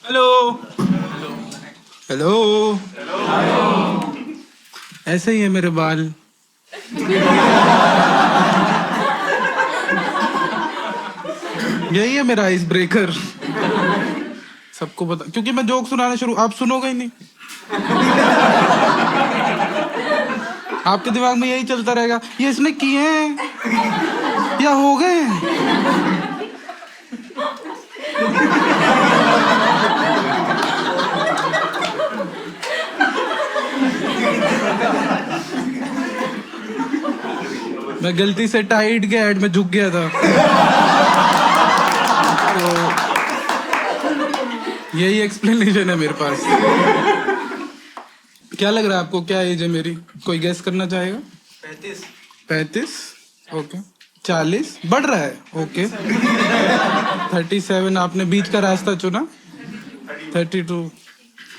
Hello. Hello. ऐसे ही है मेरे बाल। यही है मेरा आइस ब्रेकर। सबको पता, क्योंकि मैं जोक सुनाना शुरू, आप सुनोगे ही नहीं। आपके दिमाग में यही चलता रहेगा, ये इसने किए हैं या हो गए हैं। मैं गलती से टाइड के ऐड में झुक गया था। तो यही एक्सप्लेनेशन है मेरे पास। क्या लग रहा है आपको, क्या एज है मेरी? कोई गेस करना चाहेगा? 35। 35? ओके। 40 बढ़ रहा है। ओके। 37 आपने बीच का रास्ता चुना। 32।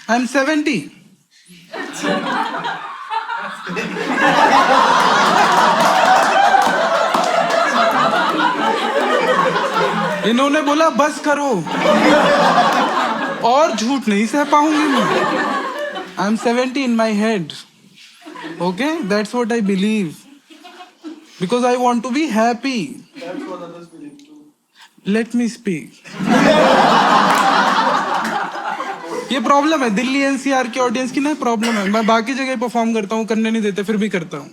I am 70। इन्होंने बोला बस करो, और झूठ नहीं सह पाऊंगी मैं। I am 70 in my head. Okay, that's what I believe. Because I want to be happy. That's what others believe too. Let me speak. ये प्रॉब्लम है दिल्ली एनसीआर की ऑडियंस की ना, प्रॉब्लम है। मैं बाकी जगह परफॉर्म करता हूँ, करने नहीं देते, फिर भी करता हूँ।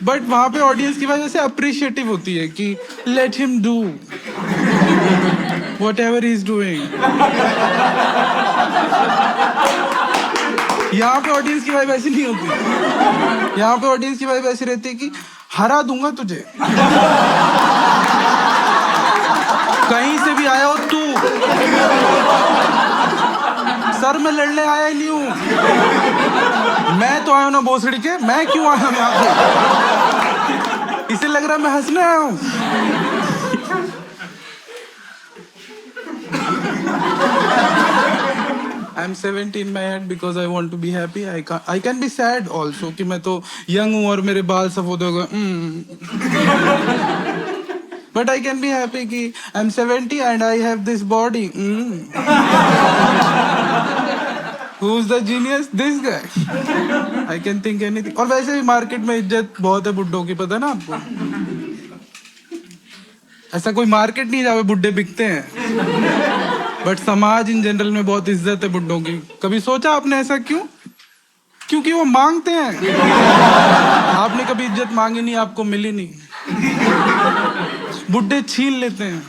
बट वहां पे ऑडियंस की वजह से अप्रिशिएटिव होती है कि let him do whatever he is doing. यहाँ पे ऑडियंस की वाइब ऐसी नहीं होती। यहाँ पे ऑडियंस की वाइब ऐसी रहती है कि हरा दूंगा तुझे, कहीं से भी आया हो तू। सर मैं लड़ने आया ही नहीं हूं, मैं तो आया हूं ना भोसड़ी के, मैं क्यों आया हूं यहाँ पे? इसे लग रहा है मैं हंसने आया हूं। I'm 70 in my head because I want to be happy. I can be sad also कि मैं तो young हूँ और मेरे बाल सफेद हो गए। But I can be happy कि I'm 70 and I have this body. Who's the genius? This guy. I can think anything. और वैसे भी मार्केट में इज्जत बहुत है बुड्ढों की, पता है ना आपको? ऐसा कोई मार्केट नहीं जहाँ पे बुड्ढे बिकते हैं, बट समाज इन जनरल में बहुत इज्जत है बुड्ढों की। कभी सोचा आपने ऐसा क्यों? क्योंकक्योंकि वो मांगते हैं। आपने कभी इज्जत मांगी नहीं, आपको मिली नहीं। बुड्ढे छीन लेते हैं।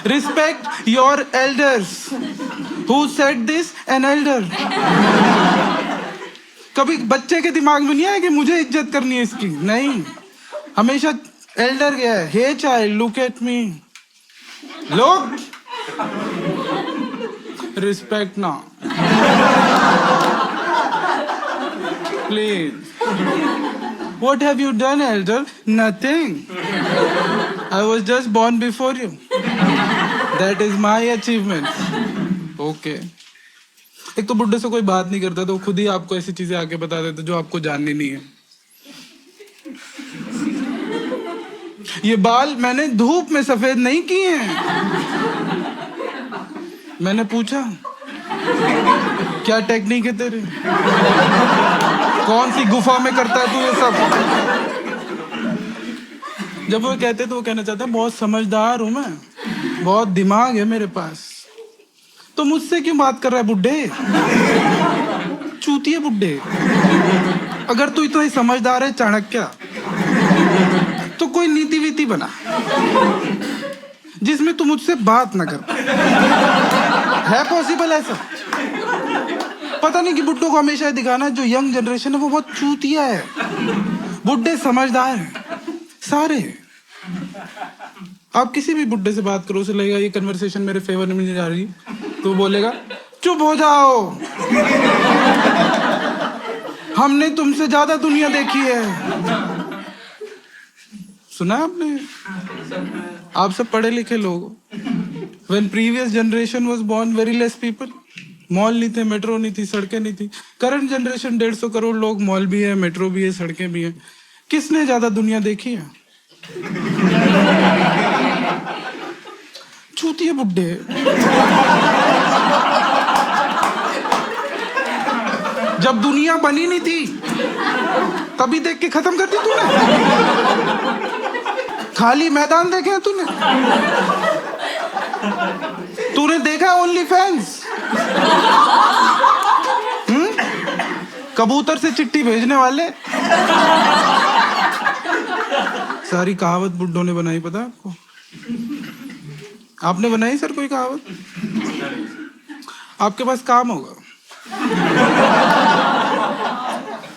Respect your elders. Who said this? An elder. कभी बच्चे के दिमाग में नहीं आया कि मुझे इज्जत करनी है इसकी? नहीं, हमेशा एल्डर गया है। हे चाइल्ड लुक एट मी, लोग रिस्पेक्ट ना please. What have you done, elder? Nothing. I was just born before you. That is my achievement. Okay. एक तो बुड्ढे से कोई बात नहीं करता तो खुद ही आपको ऐसी चीजें आके बता देते जो आपको जाननी नहीं है। ये बाल मैंने धूप में सफेद नहीं किए हैं। मैंने पूछा क्या टेक्निक है तेरी, कौन सी गुफा में करता है तू ये सब? जब वो कहते तो वो कहना चाहता है बहुत समझदार हूं मैं, बहुत दिमाग है मेरे पास। तो मुझसे क्यों बात कर रहा है बुड्ढे? चूतिए बुड्ढे। अगर तू इतना ही समझदार है चाणक्य, तो कोई नीति वीति बना जिसमें तू मुझसे बात ना कर। है पॉसिबल ऐसा? पता नहीं कि बुड्ढों को हमेशा ये दिखाना है जो यंग जनरेशन है वो बहुत चूतिया है, बुड्ढे समझदार हैं सारे। आप किसी भी बुड्ढे से बात करो, उसे लगेगा ये कन्वर्सेशन मेरे फेवर में नहीं जा रही, तो बोलेगा चुप हो जाओ, हमने तुमसे ज्यादा दुनिया देखी है। सुना आपने? आप सब पढ़े लिखे लोग। When previous generation was born, very less people. Mall नहीं थे, मेट्रो नहीं थी, सड़कें नहीं थी। करंट जनरेशन 150 करोड़ लोग, मॉल भी है, मेट्रो भी है, सड़कें भी हैं। किसने ज्यादा दुनिया देखी है? चूतिए बुड्ढे। जब दुनिया बनी नहीं थी तभी देख के खत्म कर दी तूने। खाली मैदान देखे हैं तूने? तूने देखा ओनली फैंस? कबूतर से चिट्ठी भेजने वाले। सारी कहावत बुड्ढों ने बनाई, पता है आपको? आपने बनाई सर कोई कहावत? आपके पास काम होगा,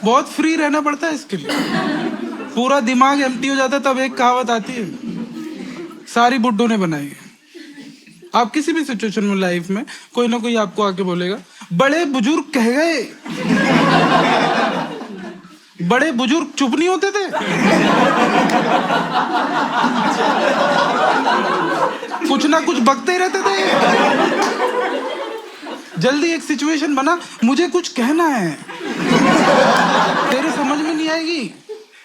बहुत फ्री रहना पड़ता है इसके लिए। पूरा दिमाग एम्प्टी हो जाता है तब एक कहावत आती है, सारी बुड्ढों ने बनाई है। आप किसी भी सिचुएशन में लाइफ में कोई ना कोई आपको आके बोलेगा बड़े बुजुर्ग कह गए। बड़े बुजुर्ग चुप नहीं होते थे? कुछ ना कुछ बकते ही रहते थे। जल्दी एक सिचुएशन बना, मुझे कुछ कहना है, तेरे समझ में नहीं आएगी।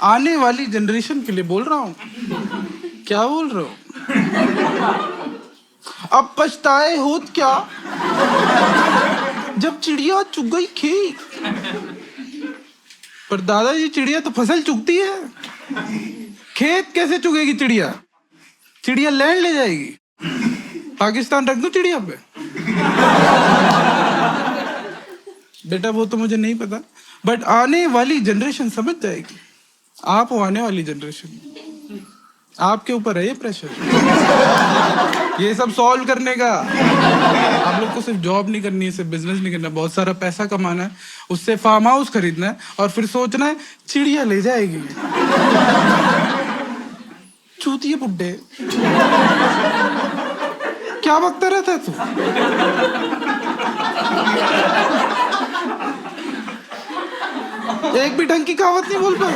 आने वाली जनरेशन के लिए बोल रहा हूं। क्या बोल रहे हो? अब पछताए होत क्या जब चिड़िया चुग गई खेत। पर दादाजी चिड़िया तो फसल चुगती है, खेत कैसे चुगेगी चिड़िया? चिड़िया लैंड ले जाएगी। पाकिस्तान रख दो चिड़िया पे? बेटा वो तो मुझे नहीं पता, बट आने वाली जनरेशन समझ जाएगी। आप हो आने वाली जनरेशन, आपके ऊपर है ये प्रेशर, ये सब सॉल्व करने का। आप लोग को सिर्फ जॉब नहीं करनी है, सिर्फ बिजनेस नहीं करना, बहुत सारा पैसा कमाना है, उससे फार्म हाउस खरीदना है और फिर सोचना है चिड़िया ले जाएगी। चूतिए बुड्ढे, क्या बकता रहता है तू? एक भी ढंग की कहावत नहीं बोल पाए।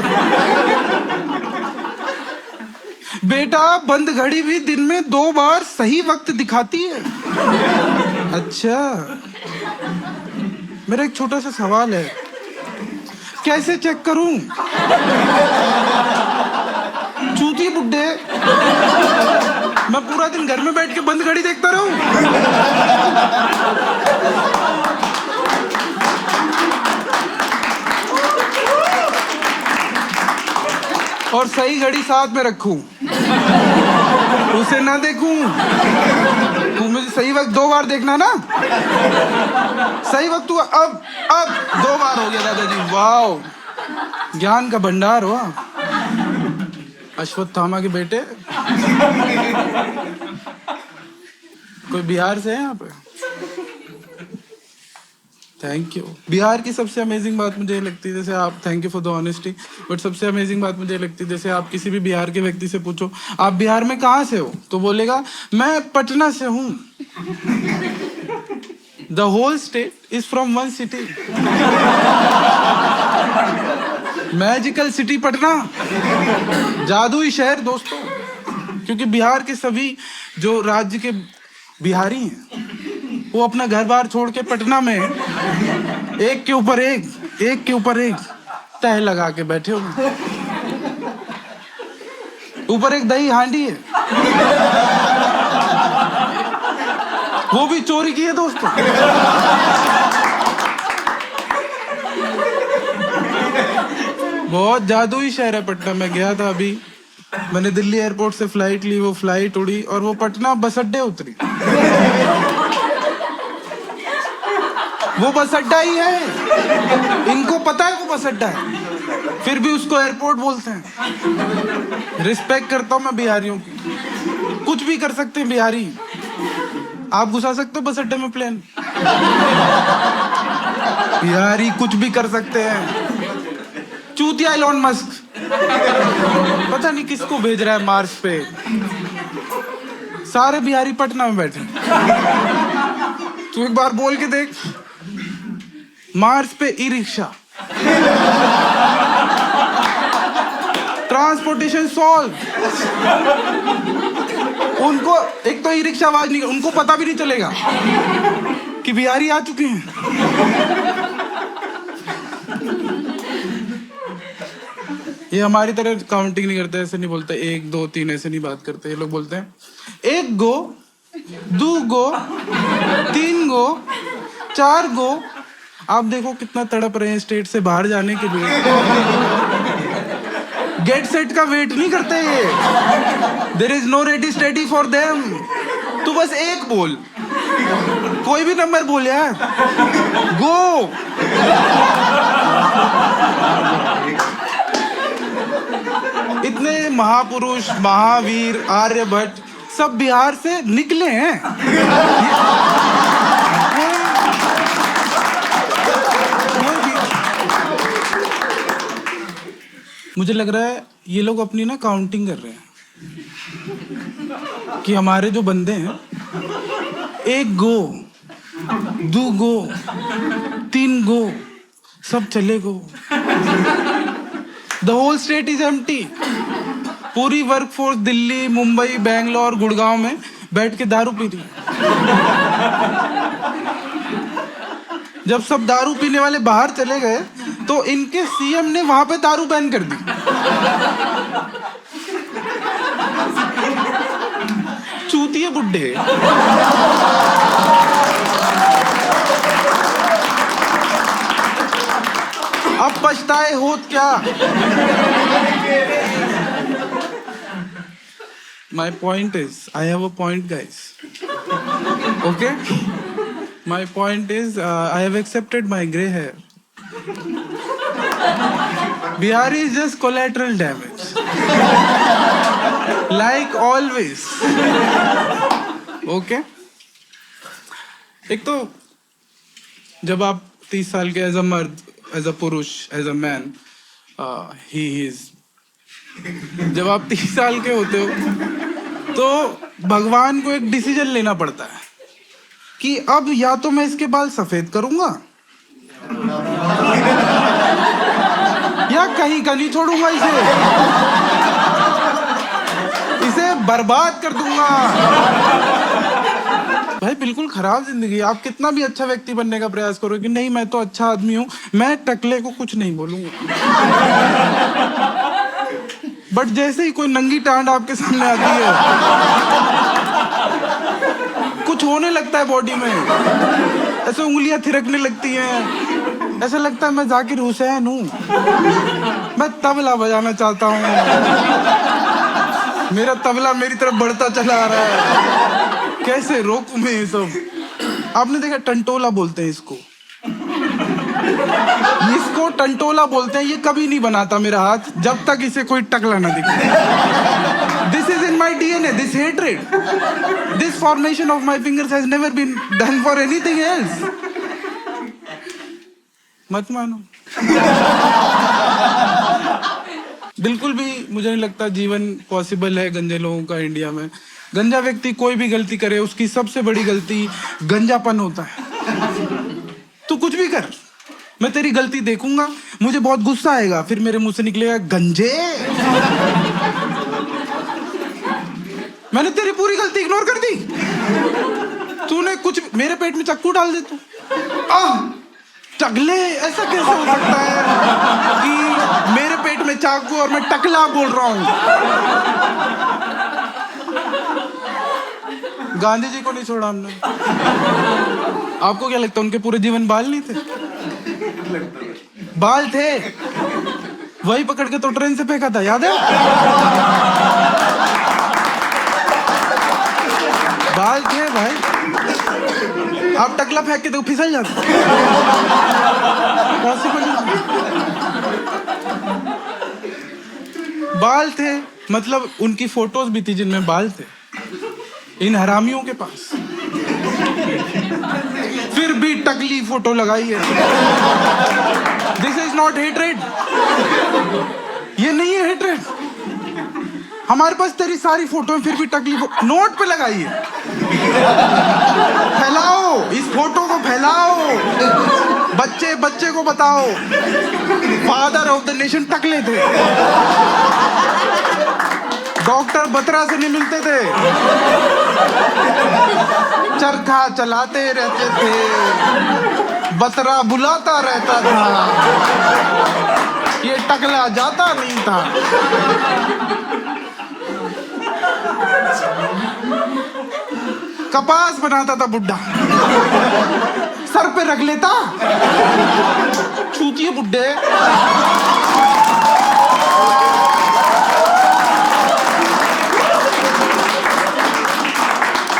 बेटा बंद घड़ी भी दिन में 2 बार सही वक्त दिखाती है। अच्छा, मेरा एक छोटा सा सवाल है, कैसे चेक करूं? चूतिए बुड्ढे, मैं पूरा दिन घर में बैठ के बंद घड़ी देखता रहूं? और सही घड़ी साथ में रखूं, उसे ना देखूं? तू मुझे सही वक्त 2 बार देखना ना, सही वक्त तू अब 2 बार हो गया दादाजी। वाह, ज्ञान का भंडार हुआ। अश्वत्थामा के बेटे। कोई बिहार से है यहाँ पे? Thank you. बिहार की सबसे अमेजिंग बात मुझे लगती है, जैसे आप, thank you for the honesty, but सबसे अमेजिंग बात मुझे लगती है, जैसे आप किसी भी बिहार के व्यक्ति से पूछो आप बिहार में कहाँ से हो, तो बोलेगा मैं पटना से हूँ। The whole state is from one city. Magical city Patna, जादुई शहर दोस्तों। क्योंकि बिहार के सभी जो राज्य के बिहारी हैं वो अपना घर बार छोड़ के पटना में एक के ऊपर एक तह लगा के बैठे हुए। ऊपर एक दही हांडी है, वो भी चोरी की है दोस्तों। बहुत जादुई शहर है पटना। मैं गया था अभी, मैंने दिल्ली एयरपोर्ट से फ्लाइट ली, वो फ्लाइट उड़ी और वो पटना बस अड्डे उतरी। वो बस अड्डा ही है, इनको पता है वो बस अड्डा है, फिर भी उसको एयरपोर्ट बोलते हैं। रिस्पेक्ट करता हूं मैं बिहारियों की, कुछ भी कर सकते हैं बिहारी। आप घुसा सकते हो बस अड्डे में प्लेन, बिहारी कुछ भी कर सकते हैं। चूतिया इलॉन मस्क पता नहीं किसको भेज रहा है मार्स पे, सारे बिहारी पटना में बैठे। तू एक बार बोल के देख, मार्स पे ई रिक्शा, ट्रांसपोर्टेशन सॉल्व। उनको एक तो ई रिक्शा आवाज नहीं, उनको पता भी नहीं चलेगा कि बिहारी आ चुके हैं। ये हमारी तरह काउंटिंग नहीं करते, ऐसे नहीं बोलते 1 2 3 ऐसे नहीं बात करते। ये लोग बोलते हैं 1 गो 2 गो, 3 गो, 4 गो। आप देखो कितना तड़प रहे हैं स्टेट से बाहर जाने के लिए। गेट सेट का वेट नहीं करते ये। There is no ready steady for them. तू बस एक बोल, कोई भी नंबर बोल यार, गो। इतने महापुरुष, महावीर, आर्यभट्ट सब बिहार से निकले हैं। मुझे लग रहा है ये लोग अपनी ना काउंटिंग कर रहे हैं कि हमारे जो बंदे हैं, 1 गो, 2 गो, 3 गो, सब चले go. The whole state is empty. पूरी वर्कफोर्स दिल्ली, मुंबई, बैंगलोर, गुड़गांव में बैठ के दारू पी रही। जब सब दारू पीने वाले बाहर चले गए तो इनके सीएम ने वहां पे दारू बैन कर दी। चूतिए बुड्ढे। अब पछताए होत क्या। My point is, I have a point, guys. Okay? My point is, I have accepted my grey hair. Bihar is just collateral damage. Like always. Okay? एक तो जब आप 30 साल के एज अ मर्द, एज अ पुरुष, as a man, he is, जब आप 30 साल के होते हो तो भगवान को एक डिसीजन लेना पड़ता है कि अब या तो मैं इसके बाल सफेद करूंगा या कहीं का नहीं छोड़ूंगा, इसे बर्बाद कर दूंगा। भाई बिल्कुल खराब जिंदगी। आप कितना भी अच्छा व्यक्ति बनने का प्रयास करो कि नहीं मैं तो अच्छा आदमी हूं, मैं टकले को कुछ नहीं बोलूंगा, बट जैसे ही कोई नंगी टांड आपके सामने आती है, कुछ होने लगता है बॉडी में, ऐसे उंगलियां थिरकने लगती हैं, ऐसा लगता है मैं जाकिर हुसैन हूं, मैं तबला बजाना चाहता हूं, मेरा तबला मेरी तरफ बढ़ता चला आ रहा है, कैसे रोकूं मैं ये सब। आपने देखा टंटोला बोलते हैं इसको टंटोला बोलते हैं। ये कभी नहीं बनाता मेरा हाथ जब तक इसे कोई टकला ना दिखे। This is in my DNA, this hatred, this formation of my fingers has never been done for anything else. मत मानो। बिल्कुल भी मुझे नहीं लगता जीवन पॉसिबल है गंजे लोगों का इंडिया में। गंजा व्यक्ति कोई भी गलती करे, उसकी सबसे बड़ी गलती गंजापन होता है। तू कुछ भी कर, मैं तेरी गलती देखूंगा, मुझे बहुत गुस्सा आएगा, फिर मेरे मुंह से निकलेगा गंजे। मैंने तेरी पूरी गलती इग्नोर कर दी। तूने कुछ, मेरे पेट में चाकू डाल दे तू। टकले, ऐसा कैसे हो सकता है कि मेरे पेट में चाकू और मैं टकला बोल रहा हूं। गांधी जी को नहीं छोड़ा हमने। आपको क्या लगता है उनके पूरे जीवन बाल नहीं थे? बाल थे, वही पकड़ के तो ट्रेन से फेंका था, याद है? बाल थे भाई। आप टकला फेंक के तो फिसल जाते। पॉसिबल नहीं। बाल थे, मतलब उनकी फोटोज भी थी जिनमें बाल थे, इन हरामियों के पास। फिर भी टकली फोटो लगाई है। This is not hatred. ये नहीं है हेट्रेड। हमारे पास तेरी सारी फोटो है, फिर भी टकली नोट पे लगाई है। फैलाओ इस फोटो को, फैलाओ, बच्चे बच्चे को बताओ फादर ऑफ द नेशन टकले थे। डॉक्टर बत्रा से नहीं मिलते थे, चरखा चलाते रहते थे, बत्रा बुलाता रहता था, ये टकला जाता नहीं था। कपास बनाता था बुड्ढा, सर पे रख लेता, छूती है बुड्ढे।